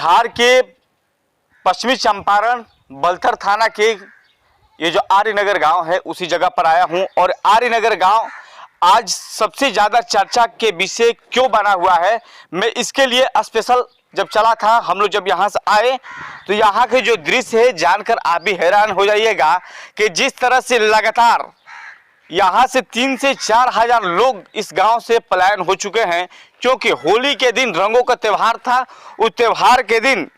बिहार के पश्चिमी चंपारण बलथर थाना के ये जो आर्यनगर गांव है उसी जगह पर आया हूं और आर्यनगर गांव आज सबसे ज़्यादा चर्चा के विषय क्यों बना हुआ है, मैं इसके लिए स्पेशल जब चला था, हम लोग जब यहाँ से आए तो यहाँ के जो दृश्य है जानकर आप भी हैरान हो जाइएगा कि जिस तरह से लगातार यहाँ से 3 से 4 हजार लोग इस गांव से पलायन हो चुके हैं, क्योंकि होली के दिन रंगों का त्यौहार था। उस त्यौहार के दिन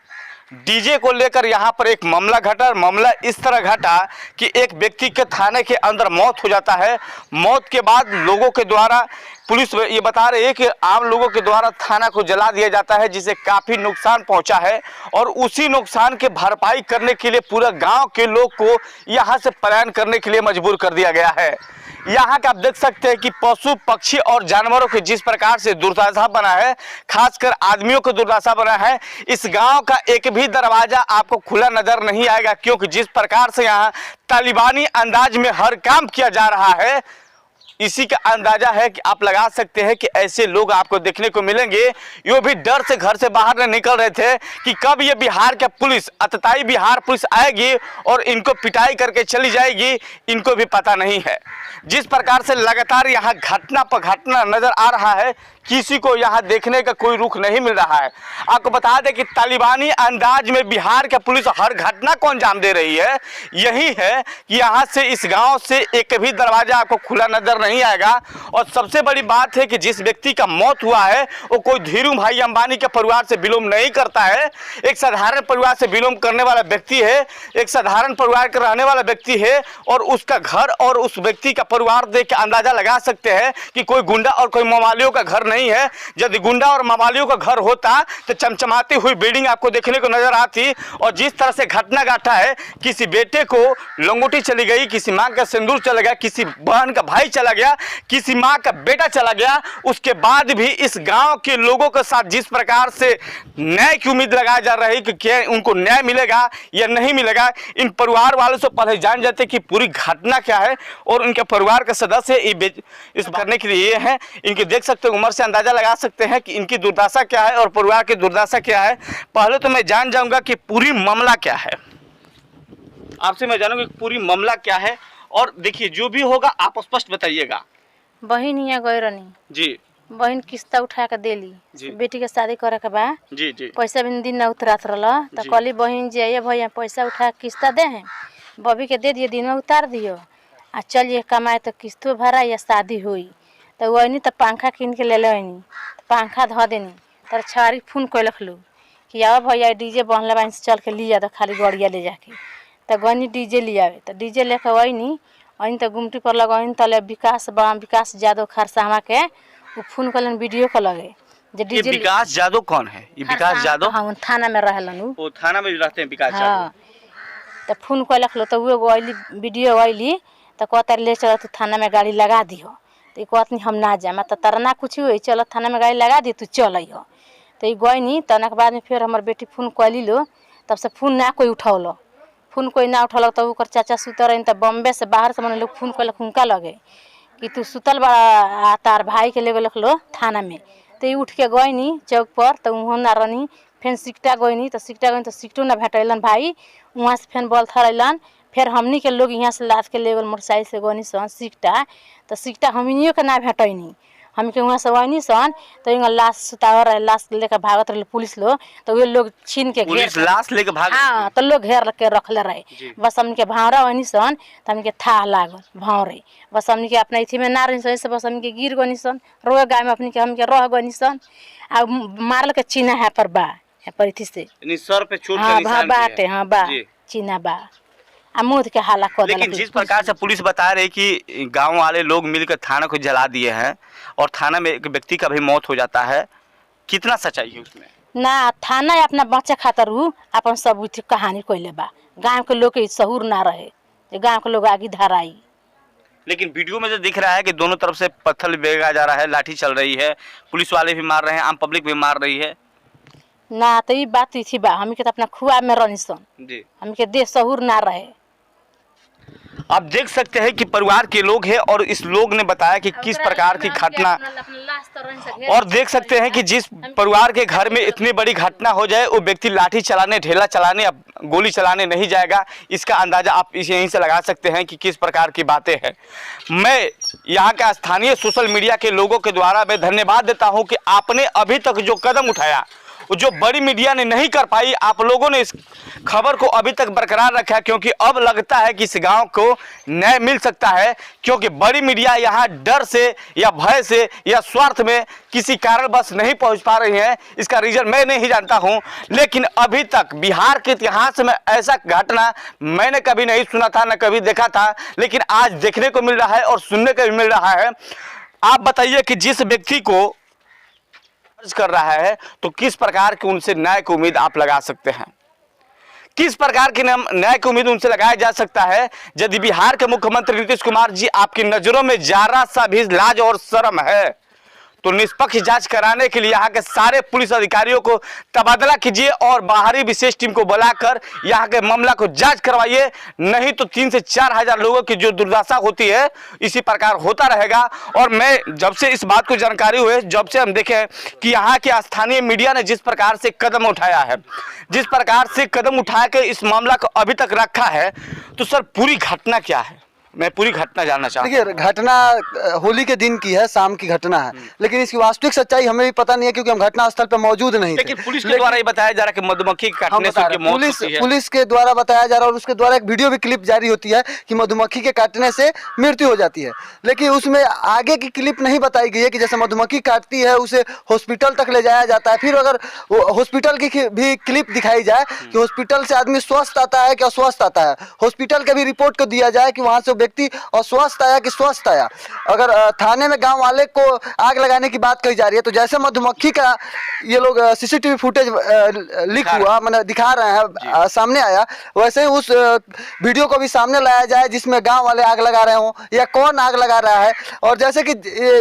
डीजे को लेकर यहाँ पर एक मामला घटा। मामला इस तरह घटा कि एक व्यक्ति के थाने के अंदर मौत हो जाता है। मौत के बाद लोगों के द्वारा, पुलिस ये बता रही है कि आम लोगों के द्वारा थाना को जला दिया जाता है, जिससे काफ़ी नुकसान पहुंचा है और उसी नुकसान के भरपाई करने के लिए पूरा गांव के लोग को यहाँ से पलायन करने के लिए मजबूर कर दिया गया है। यहाँ का आप देख सकते हैं कि पशु पक्षी और जानवरों के जिस प्रकार से दुर्दशा बना है, खासकर आदमियों को दुर्दशा बना है, इस गांव का एक भी दरवाजा आपको खुला नजर नहीं आएगा, क्योंकि जिस प्रकार से यहाँ तालिबानी अंदाज में हर काम किया जा रहा है, इसी का अंदाजा है कि आप लगा सकते हैं कि ऐसे लोग आपको देखने को मिलेंगे। ये भी डर से घर से बाहर नहीं निकल रहे थे कि कब ये बिहार के पुलिस, अतताई बिहार पुलिस आएगी और इनको पिटाई करके चली जाएगी, इनको भी पता नहीं है। जिस प्रकार से लगातार यहाँ घटना पर घटना नजर आ रहा है, किसी को यहाँ देखने का कोई रुख नहीं मिल रहा है। आपको बता दें कि तालिबानी अंदाज में बिहार के पुलिस हर घटना को अंजाम दे रही है। यही है कि यहाँ से इस गांव से एक भी दरवाजा आपको खुला नजर नहीं आएगा। और सबसे बड़ी बात है कि जिस व्यक्ति का मौत हुआ है वो कोई धीरू भाई अंबानी के परिवार से बिलोंग नहीं करता है, एक साधारण परिवार से बिलोंग करने वाला व्यक्ति है, एक साधारण परिवार का रहने वाला व्यक्ति है। और उसका घर और उस व्यक्ति का परिवार देख के अंदाजा लगा सकते हैं कि कोई गुंडा और कोई मवालियों का घर नहीं है। यदि गुंडा और मवालियों का घर होता तो चमचमाती हुई बिल्डिंग आपको देखने को नजर आती। और जिस तरह से घटना घटा है, किसी बेटे को लंगोटी चली गई, किसी मां का सिंदूर चला गया, किसी बहन का भाई चला गया, किसी मां का बेटा चला गया, उसके बाद भी इस गांव के लोगों के साथ जिस प्रकार से न्याय की उम्मीद लगाई जा रही है कि क्या उनको न्याय मिलेगा या नहीं मिलेगा, इन परिवार वालों से पहले जान जाते कि पूरी घटना क्या है। और उनके परिवार के सदस्य इस करने के लिए ये हैं, इनके देख सकते हैं, उम्र से अंदाजा लगा सकते हैं कि इनकी दुर्दशा क्या है और परिवार की दुर्दशा क्या है। पहले तो मैं जान जाऊंगा कि पूरी मामला क्या है, आपसे मैं जानूंगा कि पूरी मामला क्या है। और देखिए जो भी होगा आप स्पष्ट बताइएगा। बहन यहाँ गए रहनी जी, बहन किस्ता उठा के देली, बेटी के शादी करे के बा जी जी, पैसा भी दिन न उतरात रहा तो कहली बहन जी आइए भैया पैसा उठा किस्ता दे हैं, बबी के दे दिए, दिन में उतार दियो आ चलिए कमाए तो किस्तों भरा या शादी हुई। तो वही तो पंखा किन के ले लेनी, पंखा धो देनी, तर छारी फोन कैलक लो कि आओ भैया डीजे बनल बा, चल के लिया तो खाली गड़िया ले जाके तो गनी डीजे लियावे। तो डीजे लेके वही अन तो गुमटी पर लगन तले विकास बम विकास यादव खरसामा के वो फोन कलन वीडियो को लगे जे डीजे। विकास यादव कौन है? ये विकास यादव? हाँ, थाना में रहलन, वो थाना में रहते हैं विकास यादव। हाँ, तो फोन कैलक लो तो वो अली वीडियो अली तो कहता ले चलो तो थाना में गाड़ी लगा दियो। तो कहती हम ना जाए, मैं तो तरना कुछ हुई, चलो थाना में गाड़ी लगा दी, तू चल अइहो। तो ये गई तना के बाद में फिर हमार बेटी फोन कैली लो, तब से फोन ना कोई उठौलो, फोन कोई ना उठौलक। तब ओकर चाचा सुतल रही तो बॉम्बे से बाहर से मैंने लोग फोन कैलक हुनका लगे कि तू सुतल बड़ा, तार भाई के ले गलक लो थाना में। तो ये उठ के गई चौक पर, तो वहाँ ना रही, फिर सिकटा गई तो सिकटा गई तो सिकटो ना भेटलन भाई, वहाँ से फिर बलथर अलन। फिर हमनी के लोग यहाँ से लाद के लेवल मोटरसाइकिल से गनी सन सिकटा, तो सिकटा हमनियों के ना भेटनी, हम के वहाँ से वही सन। तो यहाँ लाश सुतावर रहे, लाश लेकर भागत रहे पुलिस लोग, तो वे लोग छीन के पुलिस लाश लेकर भाग। हाँ, तो लोग घेर के रखले रहे। बस हमने के भावरा वही सन, तो हमने के था लागल भावरे, बस हमने के अपना इथी में ना रही सन, बस हमने के गिर गनी सन रोए गाय में, अपने के हम के रह गनी सन आ मारल के चीना है पर बा पर इथी से सर पे चोट का निशान बाटे। हाँ बा चीना बा अमूद के हाला कर। लेकिन जिस प्रकार से पुलिस बता रही कि गांव वाले लोग मिलकर थाना को जला दिए हैं और थाना में एक व्यक्ति का भी मौत हो जाता है, कितना सच्चाई है उसमें? ना थाना अपना बच्चा खातर अपन सब कहानी कोई बा, गांव के लोग के सहूर ना रहे, गांव के लोग आगे धराई। लेकिन वीडियो में जो दिख रहा है कि दोनों तरफ से पत्थर बेगा जा रहा है, लाठी चल रही है, पुलिस वाले भी मार रहे हैं, आम पब्लिक भी मार रही है ना। तो ये बात थी बा, हमी के तो अपना खुआ में रही सन, हमी के देह सहूर ना रहे। आप देख सकते हैं कि परिवार के लोग हैं और इस लोग ने बताया कि किस प्रकार की घटना और देख सकते हैं कि जिस परिवार के घर में इतनी बड़ी घटना हो जाए वो व्यक्ति लाठी चलाने, ढेला चलाने, अब गोली चलाने नहीं जाएगा। इसका अंदाजा आप इसे यहीं से लगा सकते हैं कि किस प्रकार की बातें हैं। मैं यहाँ के स्थानीय सोशल मीडिया के लोगों के द्वारा मैं धन्यवाद देता हूँ कि आपने अभी तक जो कदम उठाया, जो बड़ी मीडिया ने नहीं कर पाई, आप लोगों ने इस खबर को अभी तक बरकरार रखा, क्योंकि अब लगता है कि इस गांव को न्याय मिल सकता है। क्योंकि बड़ी मीडिया यहाँ डर से या भय से या स्वार्थ में किसी कारणवश नहीं पहुंच पा रही है। इसका रीजन मैं नहीं जानता हूं, लेकिन अभी तक बिहार के इतिहास में ऐसा घटना मैंने कभी नहीं सुना था, न कभी देखा था, लेकिन आज देखने को मिल रहा है और सुनने को भी मिल रहा है। आप बताइए कि जिस व्यक्ति को कर रहा है तो किस प्रकार की उनसे न्याय की उम्मीद आप लगा सकते हैं, किस प्रकार की न्याय की उम्मीद उनसे लगाया जा सकता है। यदि बिहार के मुख्यमंत्री नीतीश कुमार जी आपकी नजरों में जरा सा भी लाज और शर्म है तो निष्पक्ष जांच कराने के लिए यहाँ के सारे पुलिस अधिकारियों को तबादला कीजिए और बाहरी विशेष टीम को बुलाकर यहाँ के मामला को जांच करवाइए। नहीं तो 3 से 4 हजार लोगों की जो दुर्दशा होती है इसी प्रकार होता रहेगा। और मैं जब से इस बात को जानकारी हुई, जब से हम देखें कि यहाँ के स्थानीय मीडिया ने जिस प्रकार से कदम उठाया है, जिस प्रकार से कदम उठा के इस मामला को अभी तक रखा है, तो सर पूरी घटना क्या है, मैं पूरी घटना जानना चाहता हूं। देखिए, घटना होली के दिन की है, शाम की घटना है, लेकिन इसकी वास्तविक सच्चाई हमें भी पता नहीं है क्योंकि हम घटना स्थल पर मौजूद नहीं थे। लेकिन पुलिस के द्वारा ये बताया जा रहा है कि मधुमक्खी काटने से उनकी मौत होती है। पुलिस के द्वारा बताया जा रहा है और उसके द्वारा एक वीडियो भी क्लिप जारी होती है कि मधुमक्खी के काटने से मृत्यु हो जाती है, लेकिन उसमें आगे की क्लिप नहीं बताई गई है कि जैसे मधुमक्खी काटती है उसे हॉस्पिटल तक ले जाया जाता है, फिर अगर हॉस्पिटल की भी क्लिप दिखाई जाए कि हॉस्पिटल से आदमी स्वस्थ आता है कि अस्वस्थ आता है, हॉस्पिटल के भी रिपोर्ट को दिया जाए कि वहाँ से व्यक्ति अस्वस्थ आया कि स्वस्थ आया। अगर थाने में गांव वाले को आग लगाने की बात कही जा रही है तो जैसे मधुमक्खी का ये लोग सीसीटीवी फुटेज लीक हुआ, मतलब दिखा रहे हैं, सामने आया, वैसे ही उस वीडियो को भी सामने लाया जाए जिसमें गांव वाले आग लगा रहे हों या कौन आग लगा रहा है। और जैसे कि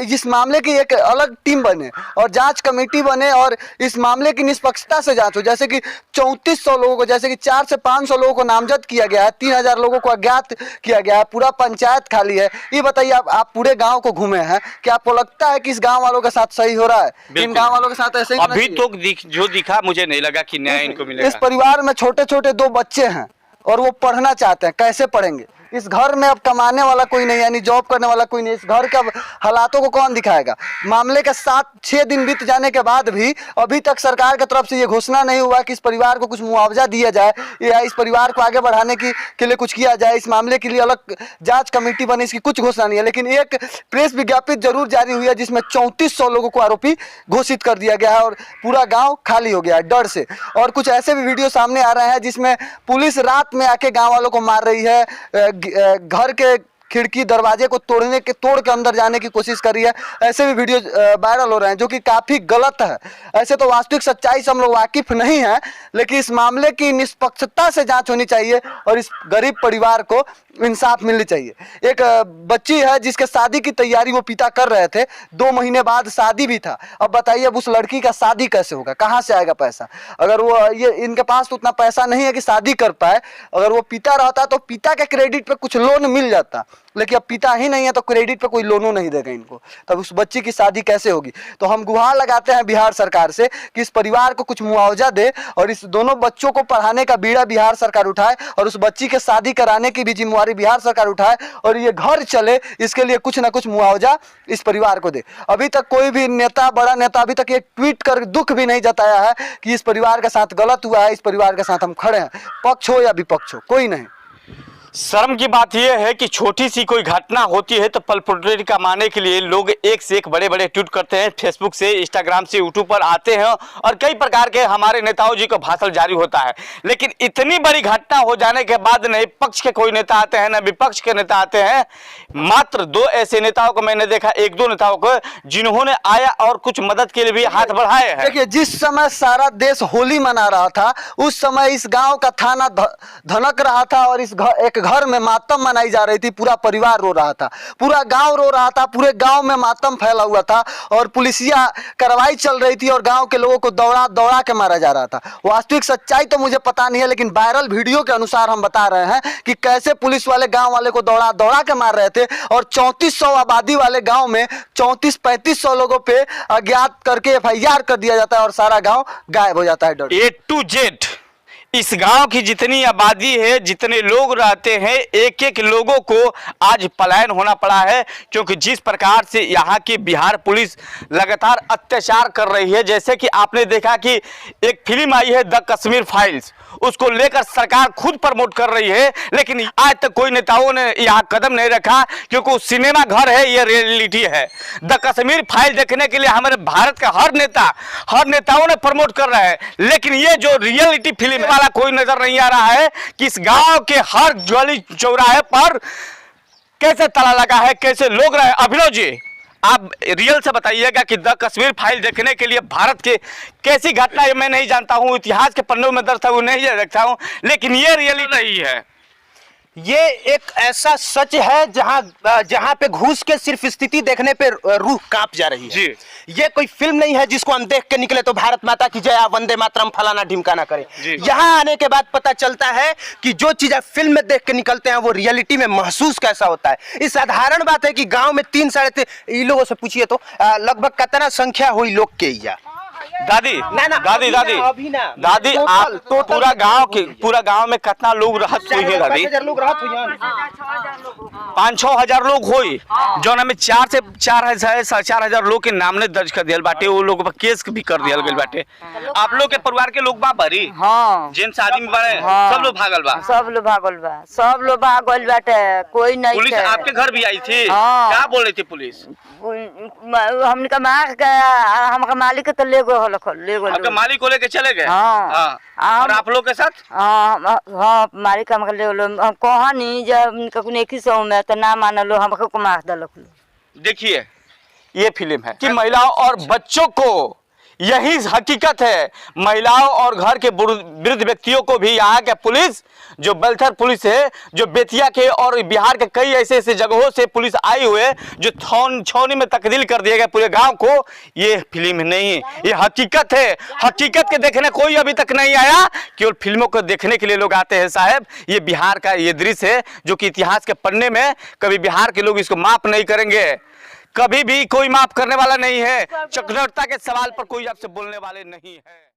इस मामले की एक अलग टीम बने और जांच कमेटी बने और इस मामले की निष्पक्षता से जांच हो। जैसे कि 3400 लोगों को, जैसे कि 400 से 500 लोगों को नामजद किया गया है, 3000 लोगों को अज्ञात किया गया है, पूरा पंचायत खाली है। ये बताइए, आप पूरे गांव को घूमे हैं, क्या आपको लगता है कि इस गांव वालों के साथ सही हो रहा है? इन गांव वालों के साथ ऐसे ही अभी तो जो दिखा मुझे नहीं लगा कि न्याय इनको मिलेगा। इस परिवार में छोटे छोटे 2 बच्चे हैं और वो पढ़ना चाहते हैं, कैसे पढ़ेंगे? इस घर में अब कमाने वाला कोई नहीं, यानी जॉब करने वाला कोई नहीं। इस घर के हालातों को कौन दिखाएगा? मामले के 7-6 दिन बीत जाने के बाद भी अभी तक सरकार की तरफ से ये घोषणा नहीं हुआ कि इस परिवार को कुछ मुआवजा दिया जाए या इस परिवार को आगे बढ़ाने के लिए कुछ किया जाए। इस मामले के लिए अलग जांच कमेटी बनी, इसकी कुछ घोषणा नहीं है। लेकिन एक प्रेस विज्ञप्ति जरूर जारी हुई है जिसमें 3400 लोगों को आरोपी घोषित कर दिया गया है और पूरा गाँव खाली हो गया है डर से। और कुछ ऐसे भी वीडियो सामने आ रहे हैं जिसमें पुलिस रात में आके गाँव वालों को मार रही है, घर के खिड़की दरवाजे को तोड़ के अंदर जाने की कोशिश कर रही है। ऐसे भी वीडियो वायरल हो रहे हैं जो कि काफ़ी गलत है। ऐसे तो वास्तविक सच्चाई से हम लोग वाकिफ नहीं हैं, लेकिन इस मामले की निष्पक्षता से जांच होनी चाहिए और इस गरीब परिवार को इंसाफ मिलनी चाहिए। एक बच्ची है जिसके शादी की तैयारी वो पिता कर रहे थे, 2 महीने बाद शादी भी था। अब बताइए, अब उस लड़की का शादी कैसे होगा, कहाँ से आएगा पैसा? अगर वो इनके पास तो उतना पैसा नहीं है कि शादी कर पाए। अगर वो पिता रहता तो पिता के क्रेडिट पे कुछ लोन मिल जाता, लेकिन अब पिता ही नहीं है तो क्रेडिट पे कोई लोन नहीं देगा इनको, तब उस बच्ची की शादी कैसे होगी? तो हम गुहार लगाते हैं बिहार सरकार से कि इस परिवार को कुछ मुआवजा दे और इस दोनों बच्चों को पढ़ाने का बीड़ा बिहार सरकार उठाए और उस बच्ची के शादी कराने की भी जिम्मेवारी बिहार सरकार उठाए और ये घर चले, इसके लिए कुछ ना कुछ मुआवजा इस परिवार को दे। अभी तक कोई भी नेता, बड़ा नेता अभी तक ये ट्वीट कर दुख भी नहीं जताया है कि इस परिवार के साथ गलत हुआ है, इस परिवार के साथ हम खड़े हैं, पक्ष हो या विपक्ष हो, कोई नहीं। शर्म की बात यह है कि छोटी सी कोई घटना होती है तो पलपुटेरी कमाने के लिए लोग एक से एक बड़े बड़े ट्वीट करते हैं, फेसबुक से, इंस्टाग्राम से, यूट्यूब पर आते हैं और कई प्रकार के हमारे नेताओं जी को भाषण जारी होता है। लेकिन इतनी बड़ी घटना हो जाने के बाद न पक्ष के कोई नेता आते हैं न विपक्ष के नेता आते हैं। मात्र 2 ऐसे नेताओं को मैंने देखा, 1-2 नेताओं को, जिन्होंने आया और कुछ मदद के लिए भी हाथ बढ़ाए हैं। देखिए, जिस समय सारा देश होली मना रहा था उस समय इस गाँव का थाना धनक रहा था और इस एक घर में मातम मनाई जा रही थी, पूरा परिवार रो रहा था, पूरा गांव रो रहा था, पूरे गांव में मातम फैला हुआ था और पुलिसिया कार्रवाई चल रही थी और गांव के लोगों को दौड़ा दौड़ा के मारा जा रहा था। वास्तविक सच्चाई तो मुझे पता नहीं है, लेकिन वायरल वीडियो के अनुसार हम बता रहे हैं कि कैसे पुलिस वाले गांव वाले को दौड़ा दौड़ा के मार रहे थे और 3400 आबादी वाले गांव में 3400-3500 लोगों पे अज्ञात करके FIR कर दिया जाता है और सारा गांव गायब हो जाता है। डर A to Z इस गांव की जितनी आबादी है, जितने लोग रहते हैं, एक एक लोगों को आज पलायन होना पड़ा है, क्योंकि जिस प्रकार से यहाँ की बिहार पुलिस लगातार अत्याचार कर रही है। जैसे कि आपने देखा कि एक फिल्म आई है द कश्मीर फाइल्स, उसको लेकर सरकार खुद प्रमोट कर रही है, लेकिन आज तक कोई नेताओं ने यहाँ कदम नहीं रखा, क्योंकि वो सिनेमा घर है, ये रियलिटी है। द कश्मीर फाइल देखने के लिए हमारे भारत का हर नेताओं ने प्रमोट कर रहा है, लेकिन ये जो रियलिटी फिल्म वाला कोई नजर नहीं आ रहा है कि इस गांव के हर गली चौराहे पर कैसे ताला लगा है, कैसे लोग रहे। अभिनव जी, आप रियल से बताइएगा कि द कश्मीर फाइल देखने के लिए भारत के कैसी घटना है, मैं नहीं जानता हूं, इतिहास के पन्नों में दर्ज था वो नहीं देखता हूं, लेकिन ये रियलिटी नहीं है। ये एक ऐसा सच है जहां पे घुस के सिर्फ स्थिति देखने पे रूह कांप जा रही है जी। ये कोई फिल्म नहीं है जिसको हम देख के निकले तो भारत माता की जय, वंदे मातरम, फलाना ढिमकाना करें। यहाँ आने के बाद पता चलता है कि जो चीज आप फिल्म में देख के निकलते हैं वो रियलिटी में महसूस कैसा होता है। इस साधारण बात है कि गांव में 3-3.5 इन लोगों से पूछिए तो लगभग कितना संख्या हुई लोग के या दादी अभी ना दादी आप पूरा गांव में कितना लोग रहत हुई है दादी? 5,000 लोग रहत हुई 5-6 हजार लोग हुई, जो में 4 से 4,000 लोग के नामने दर्ज कर दिया बाटे, वो लोग पर केस भी कर दिया गया बाटे। आप लोग के परिवार के लोग बा भरी? हाँ, जिन शादी में बड़े सब लोग भागल बा, सब लोग भागल बाटे, कोई नहीं। पुलिस आपके घर भी आई थी? हाँ। क्या बोल रही थी पुलिस? हमने मार के हमका मालिक तो ले गो आपके मालिक को लेके चले गए? हाँ। और आप लोग के साथ? हाँ, मालिक हमका ले लो, हम कहानी जब 2100 में तो ना मानलो, हमको को मार दलक। देखिए, ये फिल्म है कि महिलाओं और बच्चों को, यही हकीकत है। महिलाओं और घर के वृद्ध व्यक्तियों को भी यहाँ के पुलिस, जो बलथर पुलिस है, जो बेतिया के और बिहार के कई ऐसे जगहों से पुलिस आई हुए जो छौनी में तब्दील कर दिया गया पूरे गांव को, ये फिल्म नहीं है, ये हकीकत है। हकीकत के देखने कोई अभी तक नहीं आया, केवल फिल्मों को देखने के लिए लोग आते हैं साहब। ये बिहार का ये दृश्य है जो कि इतिहास के पन्ने में कभी बिहार के लोग इसको माफ नहीं करेंगे, कभी भी कोई माफ करने वाला नहीं है। चक्रवर्ता के सवाल पर कोई आपसे बोलने वाले नहीं है।